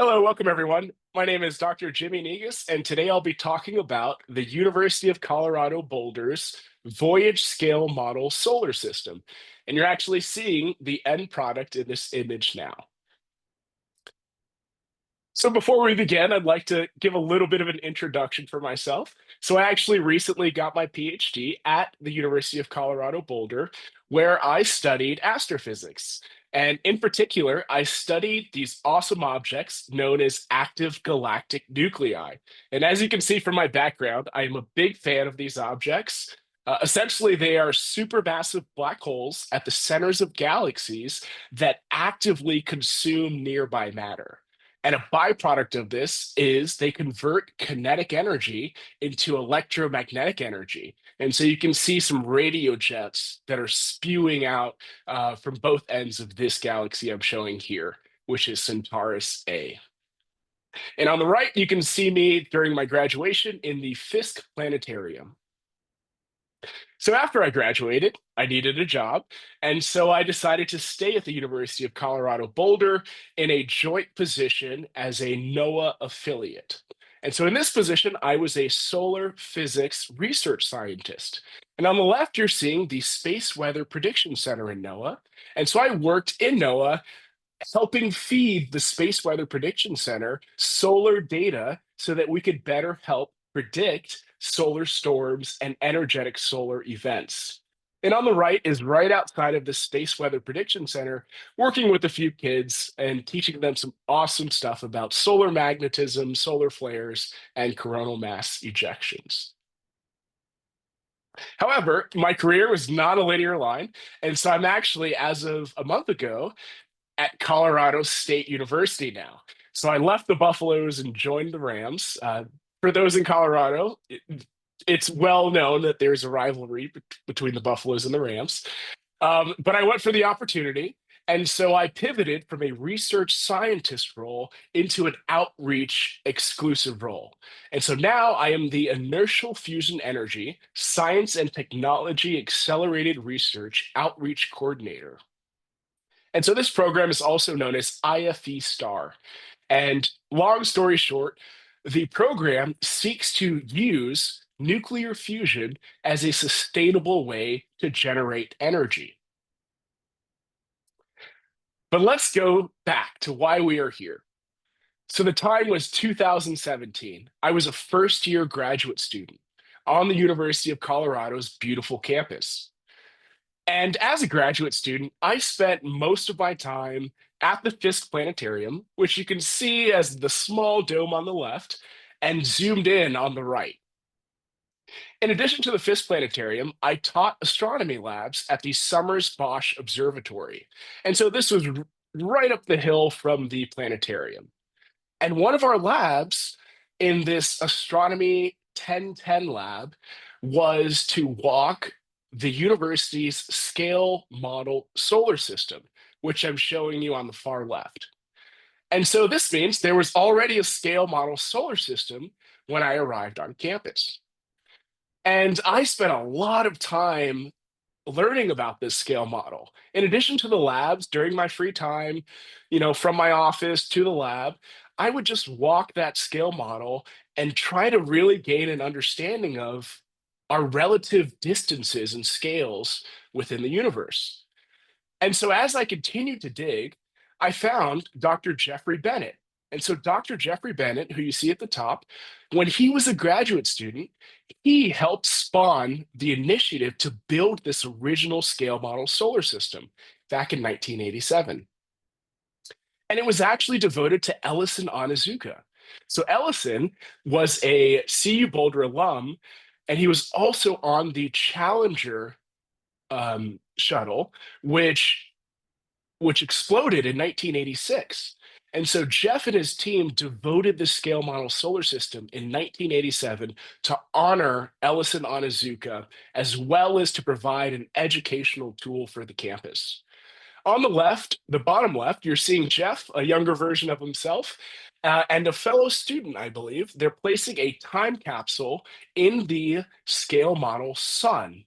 Hello, welcome everyone. My name is Dr. Jimmy Negus, and today I'll be talking about the University of Colorado Boulder's Voyage scale model solar system. And you're actually seeing the end product in this image now. So before we begin, I'd like to give a little bit of an introduction for myself. So I actually recently got my PhD at the University of Colorado Boulder, where I studied astrophysics. And in particular, I studied these awesome objects known as active galactic nuclei. And as you can see from my background, I am a big fan of these objects. Essentially, they are supermassive black holes at the centers of galaxies that actively consume nearby matter. And a byproduct of this is they convert kinetic energy into electromagnetic energy. And so you can see some radio jets that are spewing out from both ends of this galaxy I'm showing here, which is Centaurus A. And on the right, you can see me during my graduation in the Fisk Planetarium. So after I graduated, I needed a job. And so I decided to stay at the University of Colorado Boulder in a joint position as a NOAA affiliate. And so in this position, I was a solar physics research scientist. And on the left, you're seeing the Space Weather Prediction Center in NOAA. And so I worked in NOAA helping feed the Space Weather Prediction Center solar data so that we could better help predict solar storms and energetic solar events. And on the right is right outside of the Space Weather Prediction Center, working with a few kids and teaching them some awesome stuff about solar magnetism, solar flares, and coronal mass ejections. However, my career was not a linear line. And so I'm actually, as of a month ago, at Colorado State University now. So I left the Buffaloes and joined the Rams. For those in Colorado, it's well known that there's a rivalry between the Buffaloes and the Rams. But I went for the opportunity. And so I pivoted from a research scientist role into an outreach exclusive role. And so now I am the Inertial Fusion Energy Science and Technology Accelerated Research Outreach Coordinator. And so this program is also known as IFE STAR. And long story short, the program seeks to use nuclear fusion as a sustainable way to generate energy. But let's go back to why we are here. So the time was 2017. I was a first year graduate student on the University of Colorado's beautiful campus. And as a graduate student, I spent most of my time at the Fisk Planetarium, which you can see as the small dome on the left and zoomed in on the right. In addition to the Fisk Planetarium, I taught astronomy labs at the Summers Bosch Observatory. And so this was right up the hill from the planetarium. And one of our labs in this astronomy 1010 lab was to walk the university's scale model solar system, which I'm showing you on the far left. And so this means there was already a scale model solar system when I arrived on campus. And I spent a lot of time learning about this scale model. In addition to the labs during my free time, from my office to the lab, I would just walk that scale model and try to really gain an understanding of our relative distances and scales within the universe. And so as I continued to dig, I found Dr. Jeffrey Bennett. And so Dr. Jeffrey Bennett, who you see at the top, when he was a graduate student, he helped spawn the initiative to build this original scale model solar system back in 1987. And it was actually devoted to Ellison Onizuka. So Ellison was a CU Boulder alum, and he was also on the Challenger shuttle, which exploded in 1986. And so Jeff and his team devoted the scale model solar system in 1987 to honor Ellison Onizuka, as well as to provide an educational tool for the campus. On the left, the bottom left, you're seeing Jeff, a younger version of himself, and a fellow student, I believe. They're placing a time capsule in the scale model sun.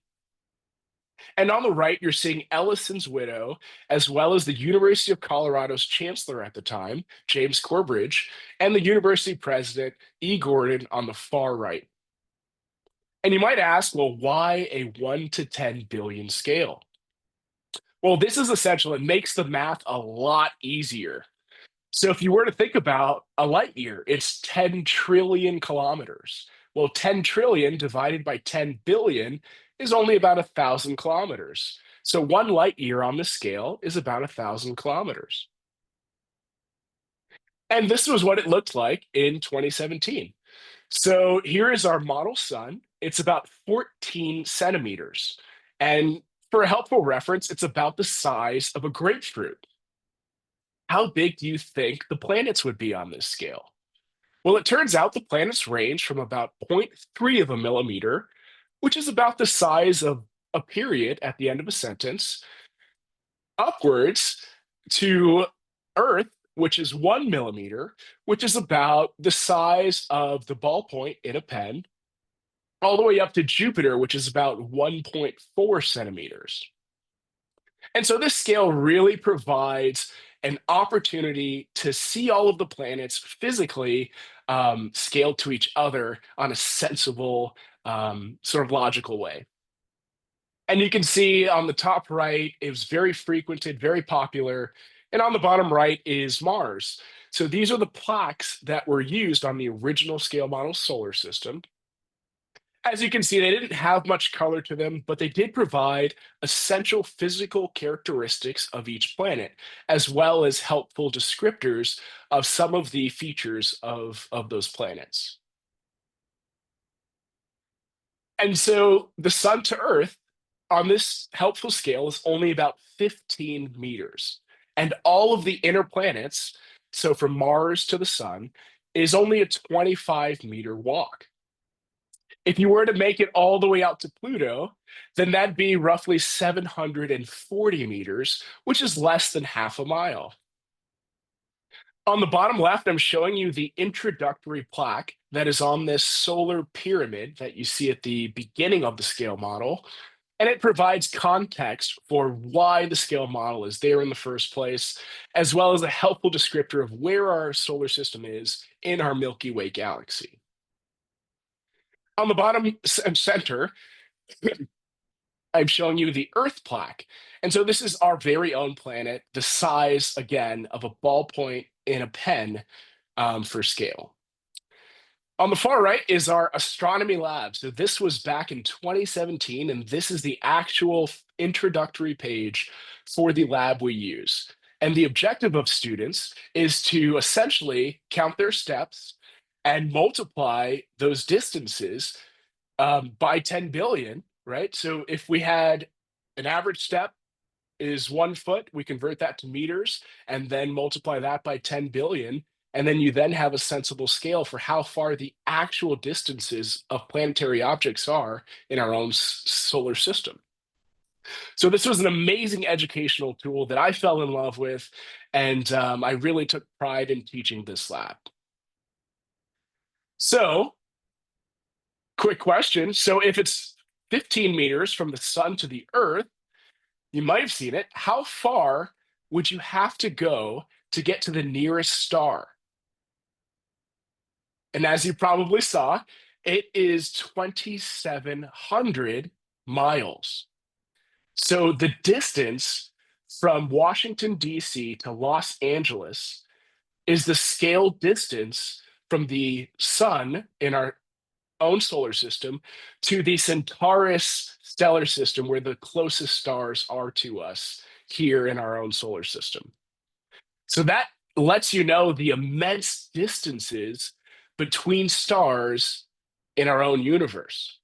And on the right, you're seeing Ellison's widow, as well as the University of Colorado's chancellor at the time, James Corbridge, and the university president, E. Gordon, on the far right. And you might ask, well, why a 1 to 10 billion scale? Well, this is essential. It makes the math a lot easier. So if you were to think about a light year, it's 10 trillion kilometers. Well, 10 trillion divided by 10 billion is only about 1,000 kilometers. So one light year on the scale is about 1,000 kilometers. And this was what it looked like in 2017. So here is our model sun. It's about 14 centimeters. And for a helpful reference, it's about the size of a grapefruit. How big do you think the planets would be on this scale? Well, it turns out the planets range from about zero point 0.3 of a millimeter, which is about the size of a period at the end of a sentence, upwards to Earth, which is 1 millimeter, which is about the size of the ballpoint in a pen, all the way up to Jupiter, which is about 1.4 centimeters. And so this scale really provides an opportunity to see all of the planets physically scaled to each other on a sensible, sort of logical way. And you can see on the top right, it was very frequented, very popular. And on the bottom right is Mars. So these are the plaques that were used on the original scale model solar system. As you can see, they didn't have much color to them, but they did provide essential physical characteristics of each planet, as well as helpful descriptors of some of the features of those planets. And so the sun to Earth on this helpful scale is only about 15 meters. And all of the inner planets, so from Mars to the sun, is only a 25-meter walk. If you were to make it all the way out to Pluto, then that'd be roughly 740 meters, which is less than half a mile. On the bottom left, I'm showing you the introductory plaque that is on this solar pyramid that you see at the beginning of the scale model. And it provides context for why the scale model is there in the first place, as well as a helpful descriptor of where our solar system is in our Milky Way galaxy. On the bottom center, I'm showing you the Earth plaque. And so this is our very own planet, the size, again, of a ballpoint in a pen for scale. On the far right is our astronomy lab. So this was back in 2017, and this is the actual introductory page for the lab we use. And the objective of students is to essentially count their steps and multiply those distances by 10 billion, right? So if we had an average step is 1 foot, we convert that to meters and then multiply that by 10 billion. And then you then have a sensible scale for how far the actual distances of planetary objects are in our own solar system. So this was an amazing educational tool that I fell in love with, and I really took pride in teaching this lab. So, quick question. So if it's 15 meters from the sun to the Earth, you might have seen it. How far would you have to go to get to the nearest star? And as you probably saw, it is 2,700 miles. So the distance from Washington, D.C. to Los Angeles is the scale distance from the sun in our own solar system to the Centaurus stellar system, where the closest stars are to us here in our own solar system. So that lets you know the immense distances between stars in our own universe.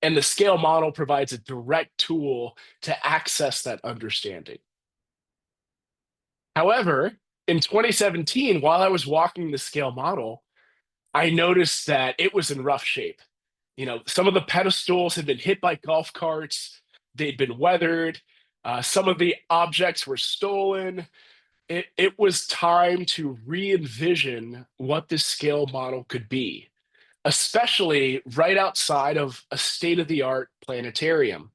And the scale model provides a direct tool to access that understanding. However, in 2017, while I was walking the scale model, I noticed that it was in rough shape. You know, some of the pedestals had been hit by golf carts, they'd been weathered, some of the objects were stolen. It was time to re envision what this scale model could be, especially right outside of a state of the art planetarium.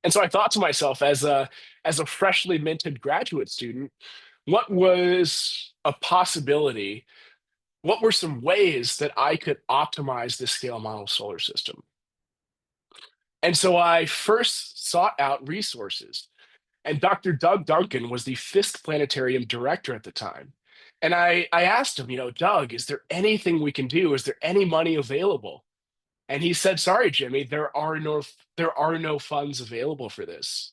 And so I thought to myself, as a freshly minted graduate student, what was a possibility? What were some ways that I could optimize the scale model solar system? And so I first sought out resources. And Dr. Doug Duncan was the Fisk Planetarium director at the time. And I asked him, Doug, is there anything we can do? Is there any money available? And he said, sorry, Jimmy, there are no funds available for this.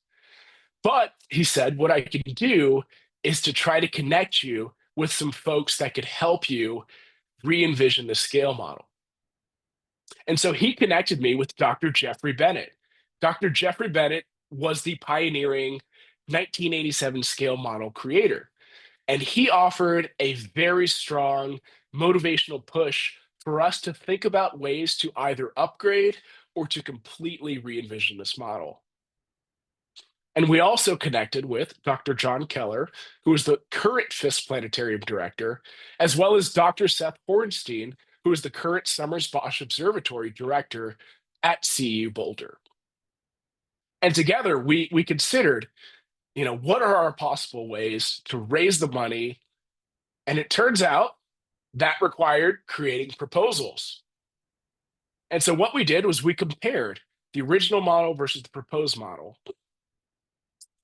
But he said, what I can do is to try to connect you with some folks that could help you re-envision the scale model. And so he connected me with Dr. Jeffrey Bennett. Dr. Jeffrey Bennett was the pioneering 1987 scale model creator. And he offered a very strong motivational push for us to think about ways to either upgrade or to completely re envision this model. And we also connected with Dr. John Keller, who is the current Fisk Planetarium director, as well as Dr. Seth Hornstein, who is the current Summers Bosch Observatory director at CU Boulder. And together we considered, what are our possible ways to raise the money? And it turns out that required creating proposals. And so what we did was we compared the original model versus the proposed model.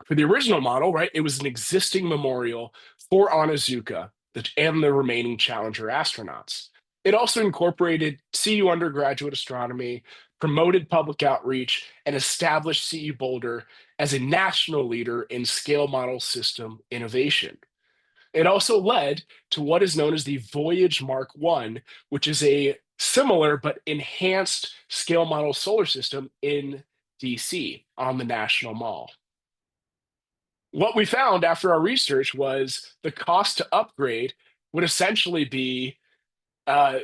For the original model, right, it was an existing memorial for Onizuka and the remaining Challenger astronauts. It also incorporated CU undergraduate astronomy, promoted public outreach, and established CU Boulder as a national leader in scale model system innovation. It also led to what is known as the Voyage Mark I, which is a similar but enhanced scale model solar system in DC on the National Mall. What we found after our research was the cost to upgrade would essentially be uh,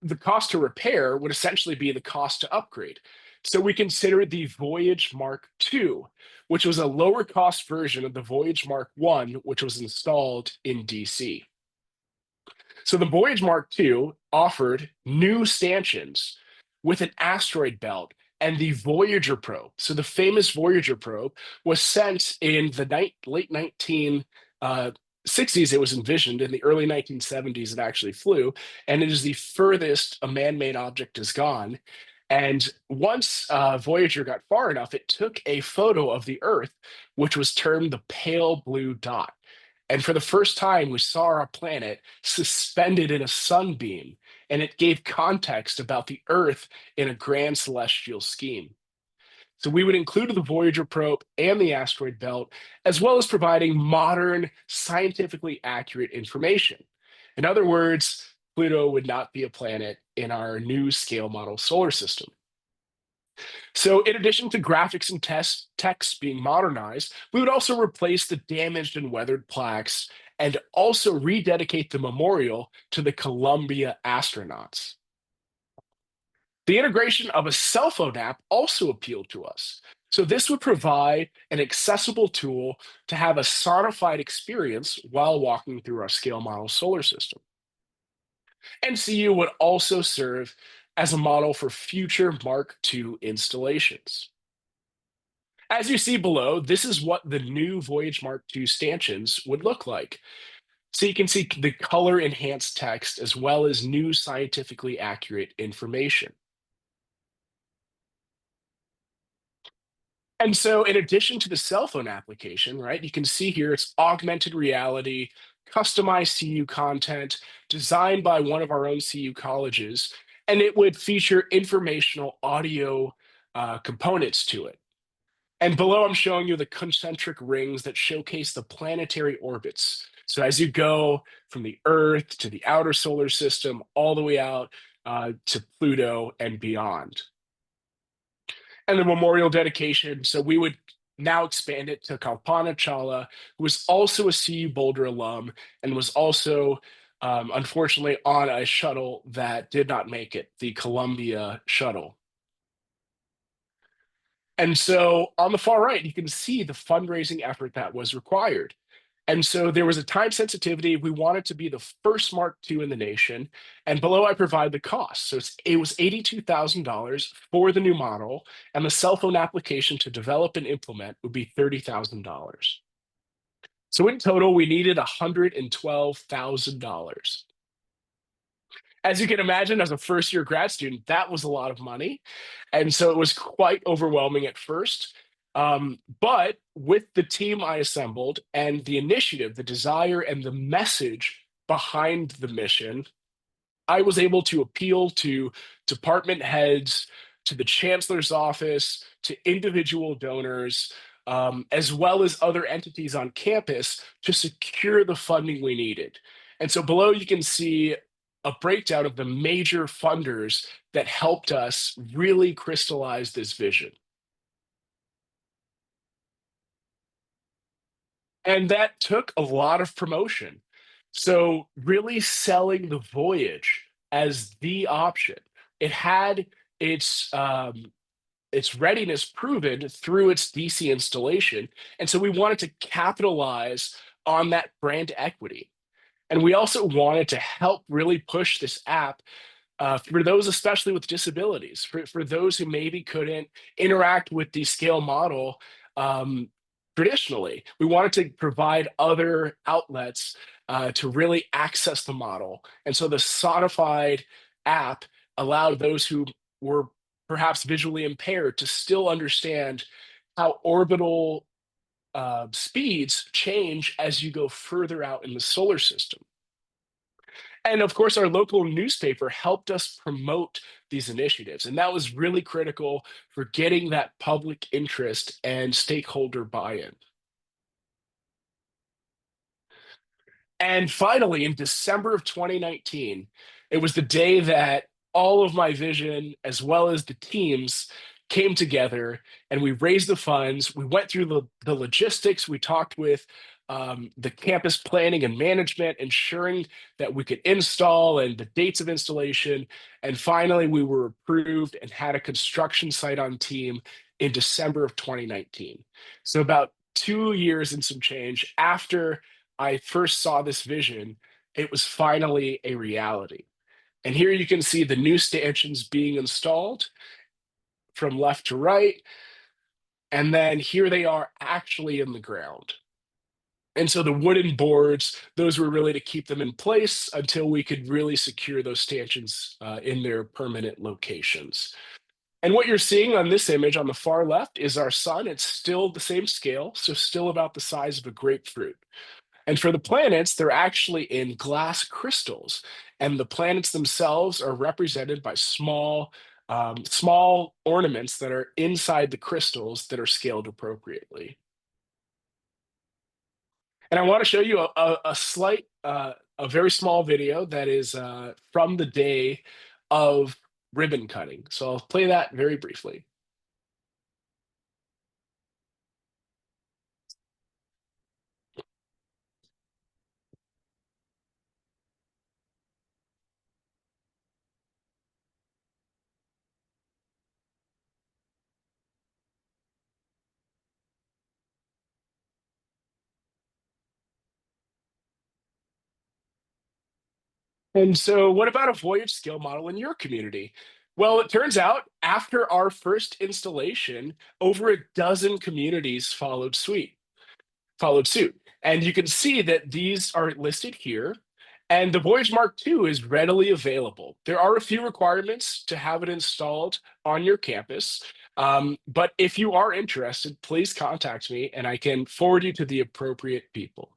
the cost to repair would essentially be the cost to upgrade. So we considered the Voyage Mark II, which was a lower cost version of the Voyage Mark I, which was installed in DC. So the Voyage Mark II offered new stanchions with an asteroid belt and the Voyager probe. So the famous Voyager probe was sent in the late 1960s. It was envisioned in the early 1970s. It actually flew, and it is the furthest a man-made object has gone. And once Voyager got far enough, it took a photo of the Earth, which was termed the pale blue dot. And for the first time, we saw our planet suspended in a sunbeam, and it gave context about the Earth in a grand celestial scheme. So we would include the Voyager probe and the asteroid belt, as well as providing modern, scientifically accurate information. In other words, Pluto would not be a planet in our new scale model solar system. So, in addition to graphics and text being modernized, we would also replace the damaged and weathered plaques and also rededicate the memorial to the Columbia astronauts. The integration of a cell phone app also appealed to us. So, this would provide an accessible tool to have a sonified experience while walking through our scale model solar system. NCU would also serve as a model for future Mark II installations. As you see below, this is what the new Voyage Mark II stanchions would look like. So you can see the color enhanced text as well as new scientifically accurate information. And so, in addition to the cell phone application, right, you can see here it's augmented reality, customized CU content designed by one of our own CU colleges, and it would feature informational audio components to it. And below, I'm showing you the concentric rings that showcase the planetary orbits. So as you go from the Earth to the outer solar system, all the way out to Pluto and beyond. And the memorial dedication. So we would now expand it to Kalpana Chawla, who was also a CU Boulder alum and was also, unfortunately, on a shuttle that did not make it, the Columbia shuttle. And so on the far right, you can see the fundraising effort that was required. And so there was a time sensitivity. We wanted to be the first Mark II in the nation. And below, I provide the cost. So it was $82,000 for the new model, and the cell phone application to develop and implement would be $30,000. So in total, we needed $112,000. As you can imagine, as a first year grad student, that was a lot of money. And so it was quite overwhelming at first. But with the team I assembled and the initiative, the desire, and the message behind the mission, I was able to appeal to department heads, to the chancellor's office, to individual donors, as well as other entities on campus to secure the funding we needed. And so below you can see a breakdown of the major funders that helped us really crystallize this vision. And that took a lot of promotion. So really selling the Voyage as the option. It had its its readiness proven through its DC installation. And so we wanted to capitalize on that brand equity. And we also wanted to help really push this app for those, especially with disabilities, for those who maybe couldn't interact with the scale model um, traditionally. We wanted to provide other outlets to really access the model. And so the sonified app allowed those who were perhaps visually impaired to still understand how orbital speeds change as you go further out in the solar system. And of course, our local newspaper helped us promote these initiatives. And that was really critical for getting that public interest and stakeholder buy in. And finally, in December of 2019, it was the day that all of my vision, as well as the teams, came together and we raised the funds. We went through the logistics. We talked with the campus planning and management, ensuring that we could install and the dates of installation. And finally, we were approved and had a construction site on team in December of 2019. So, about 2 years and some change after I first saw this vision, it was finally a reality. And here you can see the new stanchions being installed from left to right. And then here they are actually in the ground. And so the wooden boards, those were really to keep them in place until we could really secure those stanchions in their permanent locations. And what you're seeing on this image on the far left is our sun. It's still the same scale, so still about the size of a grapefruit. And for the planets, they're actually in glass crystals, and the planets themselves are represented by small ornaments that are inside the crystals that are scaled appropriately. And I want to show you a very small video that is from the day of ribbon cutting. So I'll play that very briefly. And so, what about a Voyage scale model in your community? Well, it turns out after our first installation, over a dozen communities followed suit. And you can see that these are listed here. And the Voyage Mark II is readily available. There are a few requirements to have it installed on your campus. But if you are interested, please contact me and I can forward you to the appropriate people.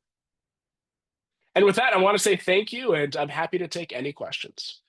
And with that, I want to say thank you, and I'm happy to take any questions.